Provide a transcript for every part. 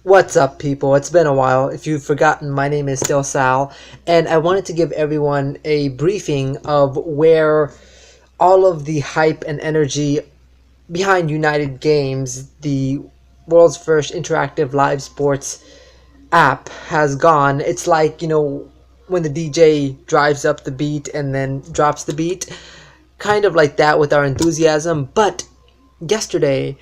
What's up, people? It's been a while. If you've forgotten, my name is still Sal, and I wanted to give everyone a briefing of where all of the hype and energy behind United Games, the world's first interactive live sports app, has gone. It's like, when the DJ drives up the beat and then drops the beat, kind of like that with our enthusiasm. But yesterday,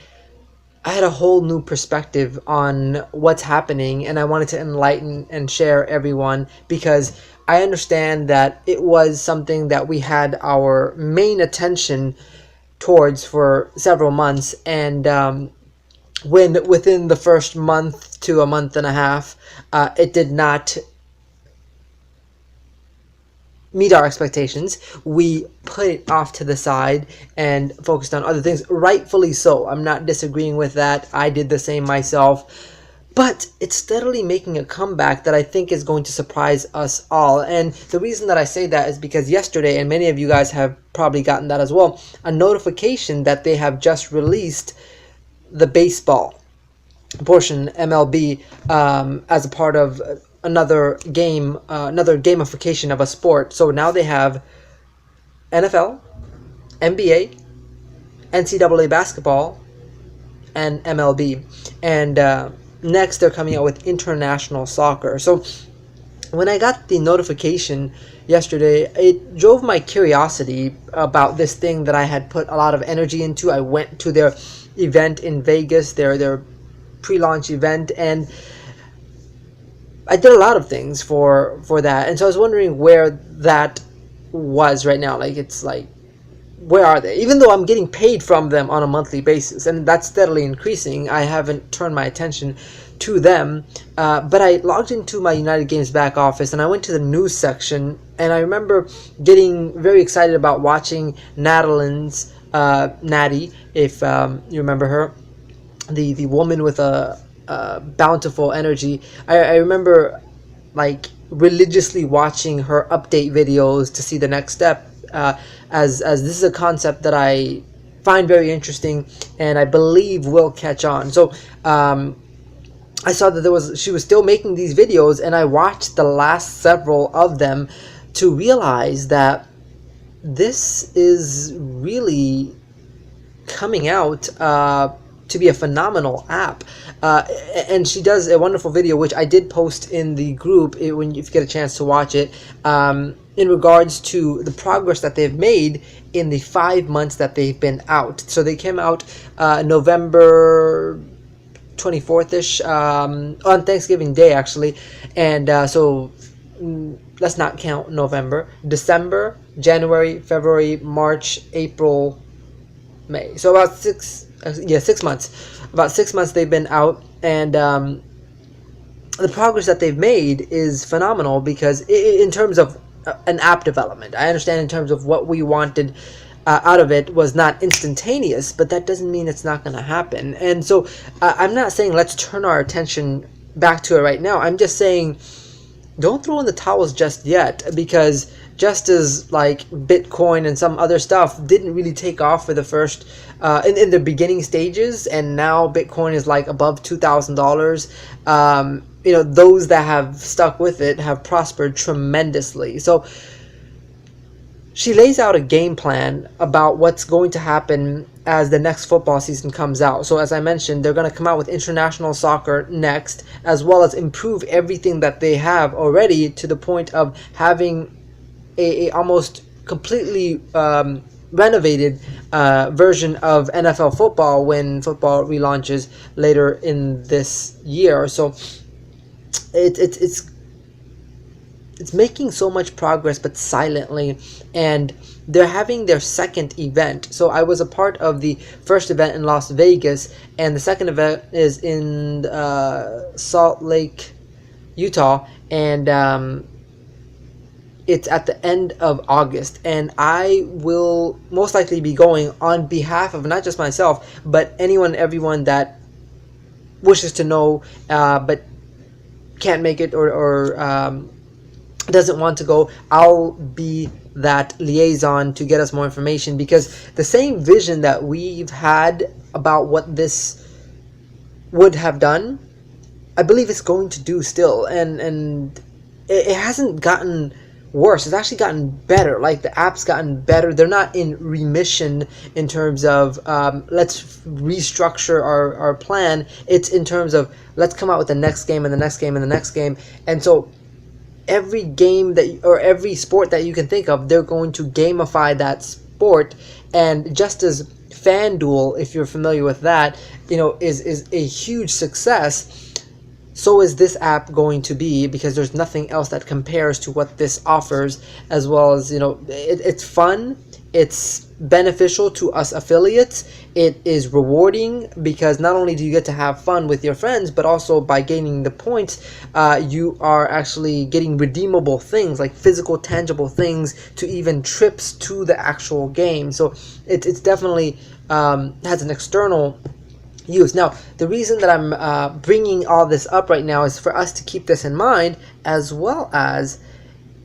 I had a whole new perspective on what's happening, and I wanted to enlighten and share everyone because I understand that it was something that we had our main attention towards for several months, and when within the first month to a month and a half, it did not meet our expectations, we put it off to the side and focused on other things. Rightfully so. I'm not disagreeing with that. I did the same myself. But it's steadily making a comeback that I think is going to surprise us all. And the reason that I say that is because yesterday, and many of you guys have probably gotten that as well, a notification that they have just released the baseball portion, MLB, as a part of another game, another gamification of a sport. So now they have NFL, NBA, NCAA basketball, and MLB. And next they're coming out with international soccer. So when I got the notification yesterday, it drove my curiosity about this thing that I had put a lot of energy into. I went to their event in Vegas, their pre-launch event, and I did a lot of things for that. And so I was wondering where that was right now. Like, it's like, where are they? Even though I'm getting paid from them on a monthly basis, and that's steadily increasing, I haven't turned my attention to them. But I logged into my United Games back office, and I went to the news section, and I remember getting very excited about watching Natty, if you remember her, the woman with a bountiful energy. I remember like religiously watching her update videos to see the next step, as this is a concept that I find very interesting and I believe will catch on. So I saw that she was still making these videos, and I watched the last several of them to realize that this is really coming out to be a phenomenal app. And she does a wonderful video, which I did post in the group when you get a chance to watch it, in regards to the progress that they've made in the 5 months that they've been out. So they came out November 24th-ish, on Thanksgiving Day, actually. And so let's not count November. December, January, February, March, April, May. So about 6 months. About 6 months they've been out, and the progress that they've made is phenomenal because in terms of an app development, I understand in terms of what we wanted out of it was not instantaneous, but that doesn't mean it's not going to happen. And so I'm not saying let's turn our attention back to it right now. I'm just saying don't throw in the towels just yet, because just as like Bitcoin and some other stuff didn't really take off for the first in the beginning stages, and now Bitcoin is like above $2,000. Those that have stuck with it have prospered tremendously. So she lays out a game plan about what's going to happen as the next football season comes out. So as I mentioned, they're going to come out with international soccer next, as well as improve everything that they have already to the point of having a almost completely renovated version of NFL football when football relaunches later in this year. So it's making so much progress, but silently, and they're having their second event. So I was a part of the first event in Las Vegas, and the second event is in Salt Lake, Utah, and it's at the end of August, and I will most likely be going on behalf of not just myself, but everyone that wishes to know but can't make it or doesn't want to go. I'll be that liaison to get us more information, because the same vision that we've had about what this would have done I believe it's going to do still, and it hasn't gotten worse. It's actually gotten better. Like, the app's gotten better. They're not in remission in terms of let's restructure our plan. It's in terms of let's come out with the next game and the next game and the next game. And so every game or every sport that you can think of, they're going to gamify that sport. And just as FanDuel, if you're familiar with that, is a huge success, so is this app going to be, because there's nothing else that compares to what this offers, as well as, it's fun, it's beneficial to us affiliates, it is rewarding, because not only do you get to have fun with your friends, but also by gaining the points, you are actually getting redeemable things, like physical, tangible things, to even trips to the actual game. So it's definitely has an external use. Now, the reason that I'm bringing all this up right now is for us to keep this in mind, as well as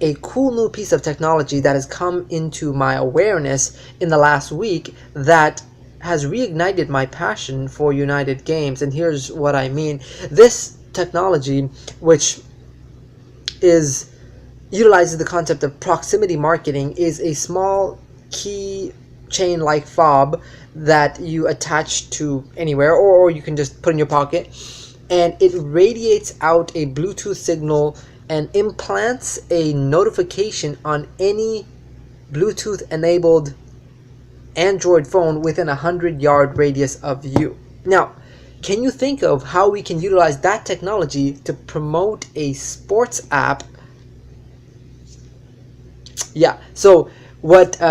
a cool new piece of technology that has come into my awareness in the last week that has reignited my passion for United Games. And here's what I mean. This technology, which utilizes the concept of proximity marketing, is a small key chain like fob that you attach to anywhere, or you can just put in your pocket, and it radiates out a Bluetooth signal and implants a notification on any Bluetooth enabled Android phone within a 100-yard radius of you. Now, can you think of how we can utilize that technology to promote a sports app? Yeah, so what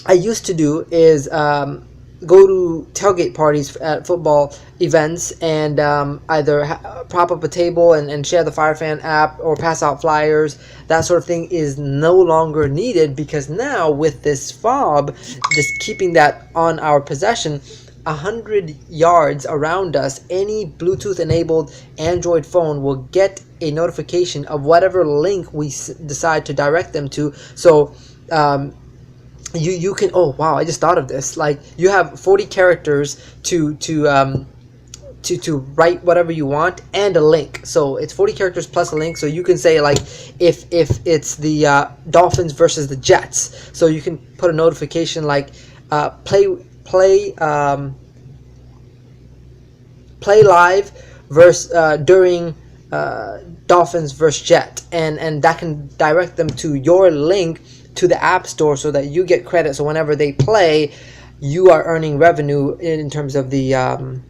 I used to do is go to tailgate parties at football events and either prop up a table and share the FireFan app or pass out flyers. That sort of thing is no longer needed, because now with this fob, just keeping that on our possession, 100 yards around us, any Bluetooth enabled Android phone will get a notification of whatever link we decide to direct them to. So you can, oh wow, I just thought of this, like, you have 40 characters to write whatever you want, and a link. So it's 40 characters plus a link. So you can say, like, if it's the Dolphins versus the Jets, so you can put a notification like play live versus during Dolphins versus Jet, and that can direct them to your link to the App Store, so that you get credit. So whenever they play, you are earning revenue in terms of the ad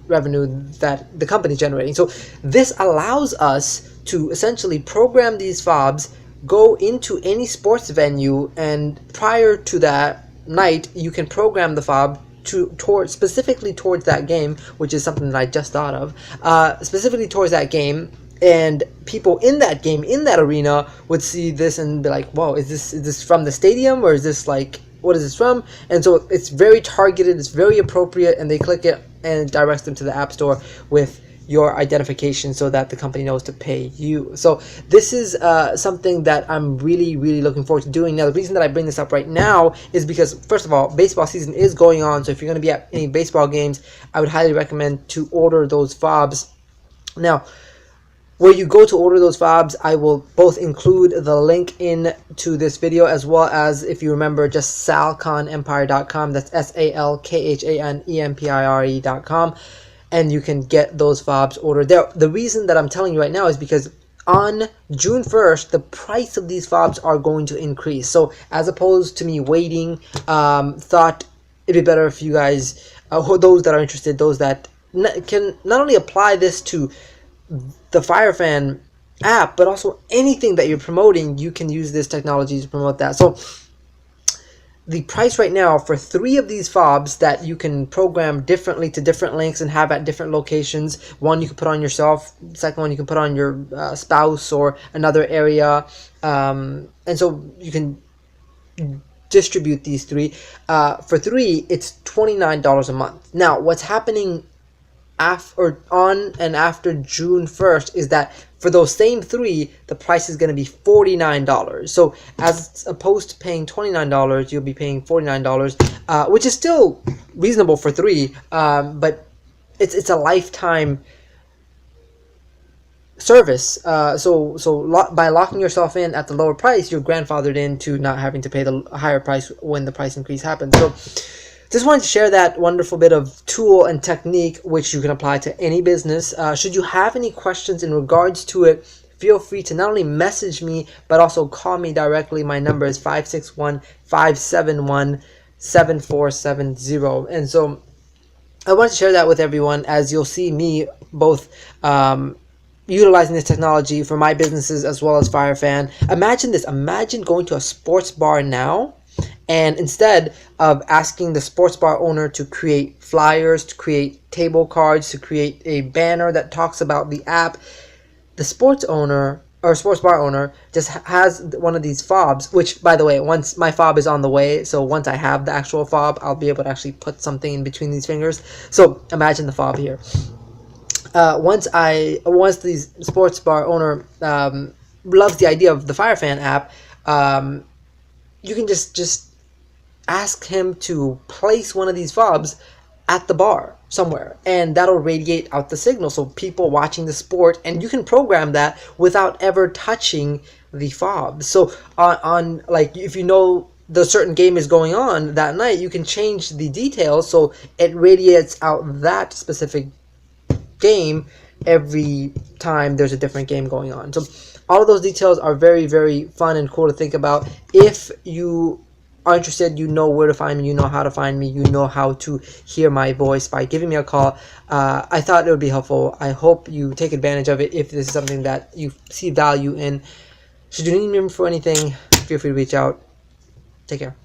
revenue that the company's generating. So this allows us to essentially program these fobs, go into any sports venue, and prior to that night, you can program the fob specifically towards that game, which is something that I just thought of, specifically towards that game. And people in that game, in that arena, would see this and be like, whoa, is this from the stadium, or is this, like, what is this from? And so it's very targeted, it's very appropriate, and they click it and it directs them to the App Store with your identification, so that the company knows to pay you. So this is something that I'm really, really looking forward to doing. Now, the reason that I bring this up right now is because, first of all, baseball season is going on. So if you're going to be at any baseball games, I would highly recommend to order those fobs. Now, where you go to order those fobs, I will both include the link into this video, as well as, if you remember, just salconempire.com. That's SALKHANEMPIRE.com. And you can get those fobs ordered there. The reason that I'm telling you right now is because on June 1st, the price of these fobs are going to increase. So as opposed to me waiting, thought it'd be better if you guys, those that are interested, those that can not only apply this to the FireFan app, but also anything that you're promoting, you can use this technology to promote that. So the price right now for 3 of these fobs that you can program differently to different links and have at different locations. One you can put on yourself, second one you can put on your spouse or another area, and so you can distribute these 3. For 3, it's $29 a month. Now, what's happening on and after June 1st is that for those same 3, the price is going to be $49. So as opposed to paying $29, you'll be paying $49, which is still reasonable for 3, but it's a lifetime service. By locking yourself in at the lower price, you're grandfathered into not having to pay the higher price when the price increase happens. So just wanted to share that wonderful bit of tool and technique which you can apply to any business. Should you have any questions in regards to it, feel free to not only message me but also call me directly. My number is 561-571-7470. And so I wanted to share that with everyone, as you'll see me both utilizing this technology for my businesses as well as FireFan. Imagine this. Imagine going to a sports bar now, and instead of asking the sports bar owner to create flyers, to create table cards, to create a banner that talks about the app, the sports owner or sports bar owner just has one of these fobs, which, by the way, once my fob is on the way, so once I have the actual fob, I'll be able to actually put something in between these fingers. So imagine the fob here. Once the sports bar owner loves the idea of the FireFan app, you can just ask him to place one of these fobs at the bar somewhere, and that'll radiate out the signal so people watching the sport, and you can program that without ever touching the fob. So on like, if you know the certain game is going on that night, you can change the details so it radiates out that specific game every time there's a different game going on. So all of those details are very, very fun and cool to think about. If you are interested, you know where to find me, you know how to find me, you know how to hear my voice by giving me a call. I thought it would be helpful. I hope you take advantage of it if this is something that you see value in. Should you need me for anything, feel free to reach out. Take care.